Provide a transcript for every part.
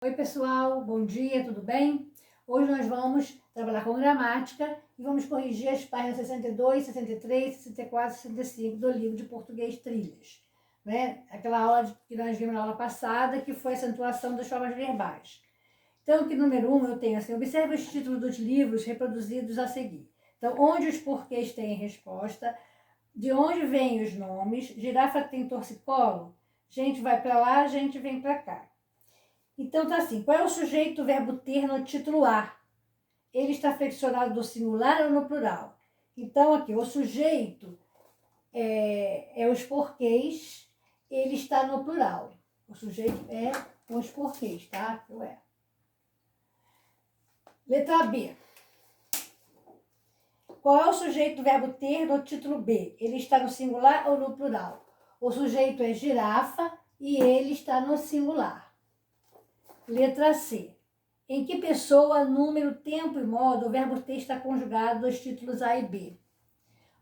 Oi pessoal, bom dia, tudo bem? Hoje nós vamos trabalhar com gramática e vamos corrigir as páginas 62, 63, 64 e 65 do livro de português Trilhas. Né? Aquela aula que nós vimos na aula passada, que foi a acentuação das formas verbais. Então, aqui número 1 eu tenho assim, observe os títulos dos livros reproduzidos a seguir. Então, onde os porquês têm resposta, de onde vêm os nomes, girafa tem torcicolo, gente vai para lá, gente vem para cá. Então tá assim, qual é o sujeito do verbo ter no título A? Ele está flexionado no singular ou no plural? Então aqui, o sujeito é os porquês, ele está no plural. O sujeito é os porquês, tá? Letra B. Qual é o sujeito do verbo ter no título B? Ele está no singular ou no plural? O sujeito é girafa e ele está no singular. Letra C. Em que pessoa, número, tempo e modo o verbo ter está conjugado nos títulos A e B?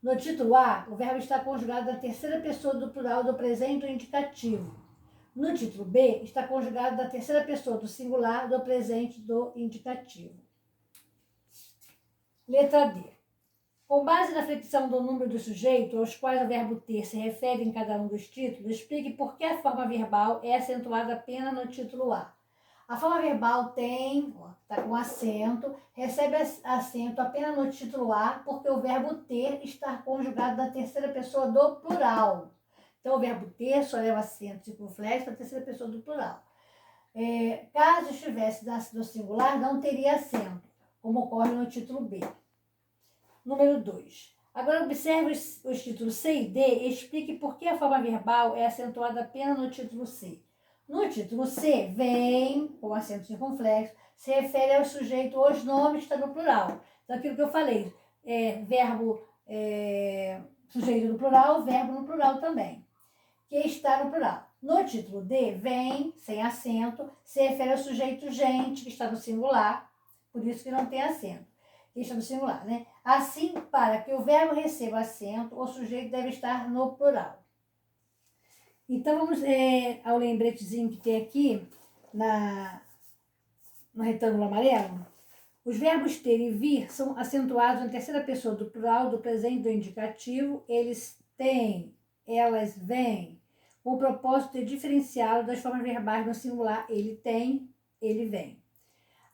No título A, o verbo está conjugado na terceira pessoa do plural do presente ou indicativo. No título B, está conjugado na terceira pessoa do singular do presente do indicativo. Letra D. Com base na flexão do número do sujeito aos quais o verbo ter se refere em cada um dos títulos, explique por que a forma verbal é acentuada apenas no título A. A forma verbal tem, está com acento, recebe acento apenas no título A, porque o verbo ter está conjugado na terceira pessoa do plural. Então, o verbo ter só leva acento circunflexo para a terceira pessoa do plural. Caso estivesse no singular, não teria acento, como ocorre no título B. Número 2. Agora, observe os títulos C e D e explique por que a forma verbal é acentuada apenas no título C. No título C, vem, com acento circunflexo, se refere ao sujeito ou aos nomes que está no plural. Então, aquilo que eu falei, verbo, sujeito no plural, verbo no plural também, que está no plural. No título D, vem, sem acento, se refere ao sujeito gente, que está no singular, por isso que não tem acento, que está no singular, né? Assim, para que o verbo receba acento, o sujeito deve estar no plural. Então, vamos ao lembretezinho que tem aqui no retângulo amarelo. Os verbos ter e vir são acentuados na terceira pessoa do plural, do presente do indicativo. Eles têm, elas vêm, com o propósito de diferenciá-lo das formas verbais no singular. Ele tem, ele vem.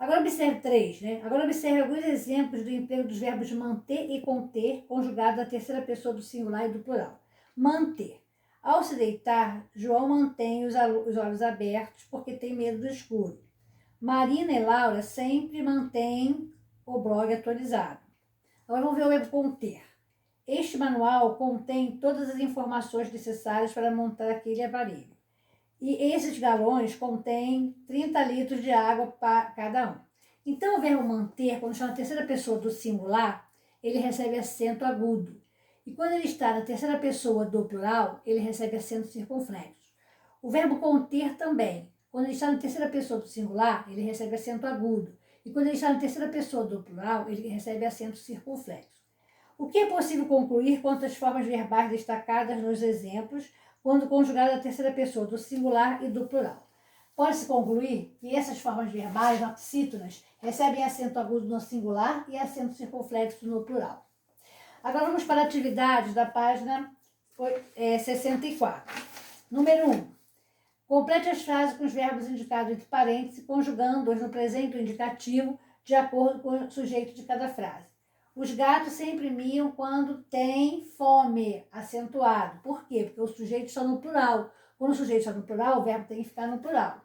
Agora observe 3, né? Agora observe alguns exemplos do emprego dos verbos manter e conter, conjugados na terceira pessoa do singular e do plural. Manter. Ao se deitar, João mantém os olhos abertos porque tem medo do escuro. Marina e Laura sempre mantêm o blog atualizado. Agora vamos ver o verbo conter. Este manual contém todas as informações necessárias para montar aquele aparelho. E esses galões contêm 30 litros de água para cada um. Então, o verbo manter, quando está na terceira pessoa do singular, ele recebe acento agudo. E quando ele está na terceira pessoa do plural, ele recebe acento circunflexo. O verbo conter também. Quando ele está na terceira pessoa do singular, ele recebe acento agudo. E quando ele está na terceira pessoa do plural, ele recebe acento circunflexo. O que é possível concluir quanto às formas verbais destacadas nos exemplos, quando conjugada a terceira pessoa do singular e do plural? Pode-se concluir que essas formas verbais oxítonas recebem acento agudo no singular e acento circunflexo no plural. Agora vamos para atividades da página 64. Número 1. Complete as frases com os verbos indicados entre parênteses, conjugando-os no presente indicativo de acordo com o sujeito de cada frase. Os gatos sempre miam quando tem fome, acentuado. Por quê? Porque o sujeito está no plural. Quando o sujeito está no plural, o verbo tem que ficar no plural.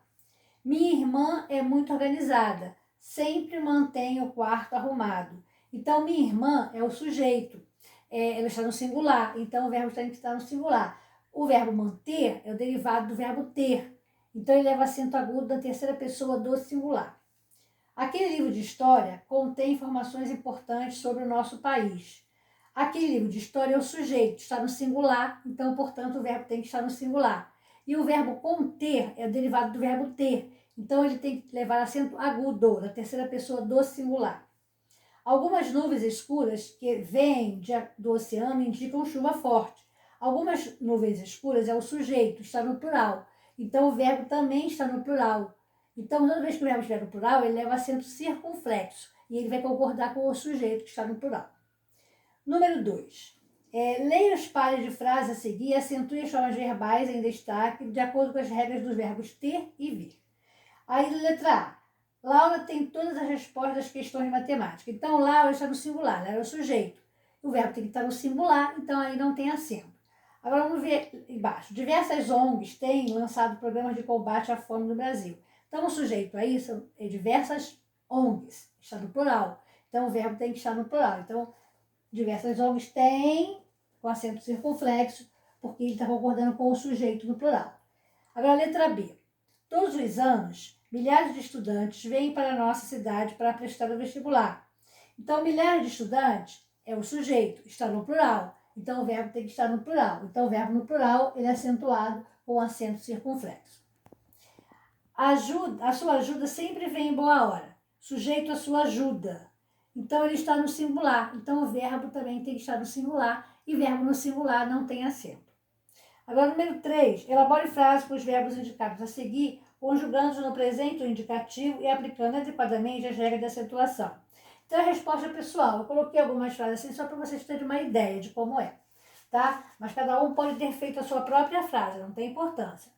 Minha irmã é muito organizada, sempre mantém o quarto arrumado. Então, minha irmã é o sujeito, ela está no singular, então o verbo tem que estar no singular. O verbo manter é o derivado do verbo ter, então ele leva acento agudo na terceira pessoa do singular. Aquele livro de história contém informações importantes sobre o nosso país. Aquele livro de história é o sujeito, está no singular, então, portanto, o verbo tem que estar no singular. E o verbo conter é o derivado do verbo ter, então ele tem que levar acento agudo na terceira pessoa do singular. Algumas nuvens escuras que vêm do oceano indicam chuva forte. Algumas nuvens escuras é o sujeito, está no plural, então o verbo também está no plural. Então, toda vez que o verbo estiver no plural, ele leva acento circunflexo e ele vai concordar com o sujeito que está no plural. Número 2. Leia os pares de frases a seguir e acentue as formas verbais em destaque de acordo com as regras dos verbos ter e vir. Aí, letra A. Laura tem todas as respostas das questões de matemática. Então, Laura está no singular, ela é o sujeito. O verbo tem que estar no singular, então aí não tem acento. Agora vamos ver embaixo. Diversas ONGs têm lançado programas de combate à fome no Brasil. Então, o sujeito aí são diversas ONGs, está no plural. Então, o verbo tem que estar no plural. Então, diversas ONGs têm, com acento circunflexo, porque ele está concordando com o sujeito no plural. Agora, letra B. Todos os anos, milhares de estudantes vêm para a nossa cidade para prestar o vestibular. Então, milhares de estudantes é o sujeito, está no plural. Então, o verbo tem que estar no plural. Então, o verbo no plural, ele é acentuado com acento circunflexo. A sua ajuda sempre vem em boa hora. Sujeito a sua ajuda. Então, ele está no singular. Então, o verbo também tem que estar no singular. E verbo no singular não tem acento. Agora, número 3. Elabore frases com os verbos indicados a seguir, conjugando-os no presente ou indicativo e aplicando adequadamente as regras de acentuação. Então, a resposta é pessoal. Eu coloquei algumas frases assim só para vocês terem uma ideia de como é, tá? Mas cada um pode ter feito a sua própria frase, não tem importância.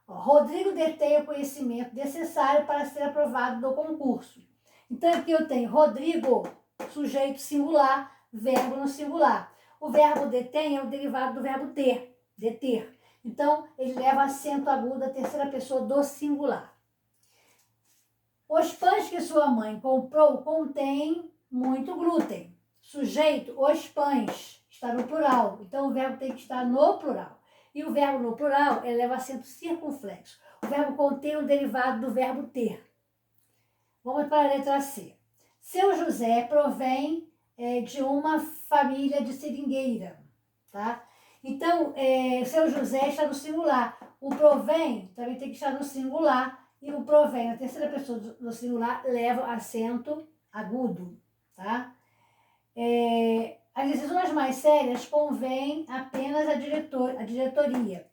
Rodrigo detém o conhecimento necessário para ser aprovado no concurso. Então, aqui eu tenho Rodrigo, sujeito singular, verbo no singular. O verbo detém é o derivado do verbo ter, deter. Então, ele leva acento agudo à terceira pessoa do singular. Os pães que sua mãe comprou contêm muito glúten. Sujeito, os pães, está no plural. Então, o verbo tem que estar no plural. E o verbo no plural, ele leva acento circunflexo. O verbo contém é um derivado do verbo ter. Vamos para a letra C. Seu José provém de uma família de seringueira, tá? Então, seu José está no singular. O provém também tem que estar no singular. E o provém, na terceira pessoa do singular, leva acento agudo, tá? As decisões mais sérias convém apenas a diretoria.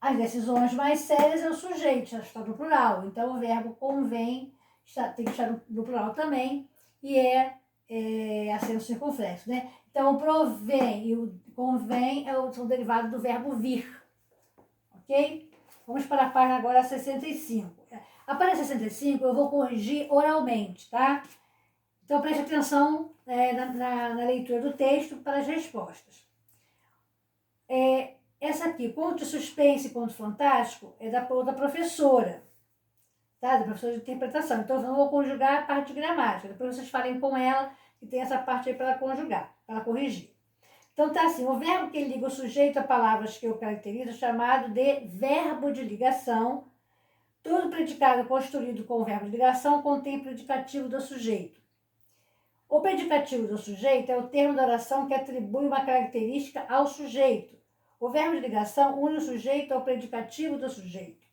As decisões mais sérias é o sujeito, já está no plural. Então, o verbo convém tem que estar no plural também e acento circunflexo, né? Então, o provém e o convém são derivados do verbo vir, ok? Vamos para a página agora 65. A página 65 eu vou corrigir oralmente, tá? Então, preste atenção na leitura do texto para as respostas. Essa aqui, conto de suspense e conto fantástico, é da professora, tá? Da professora de interpretação. Então, eu vou conjugar a parte de gramática. Depois vocês falem com ela, que tem essa parte aí para ela conjugar, para ela corrigir. Então, tá assim, o verbo que liga o sujeito a palavras que o caracteriza é chamado de verbo de ligação. Todo predicado construído com o verbo de ligação contém predicativo do sujeito. O predicativo do sujeito é o termo da oração que atribui uma característica ao sujeito. O verbo de ligação une o sujeito ao predicativo do sujeito.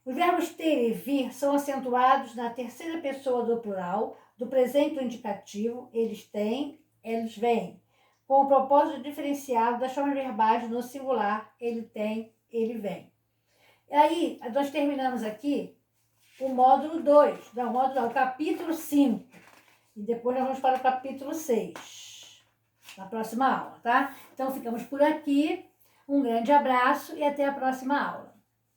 Os verbos ter e vir são acentuados na terceira pessoa do plural, do presente indicativo, eles têm, eles vêm, com o propósito diferenciado das formas verbais no singular, ele tem, ele vem. E aí, nós terminamos aqui o módulo 2, o capítulo 5. E depois nós vamos para o capítulo 6, na próxima aula, tá? Então, ficamos por aqui. Um grande abraço e até a próxima aula.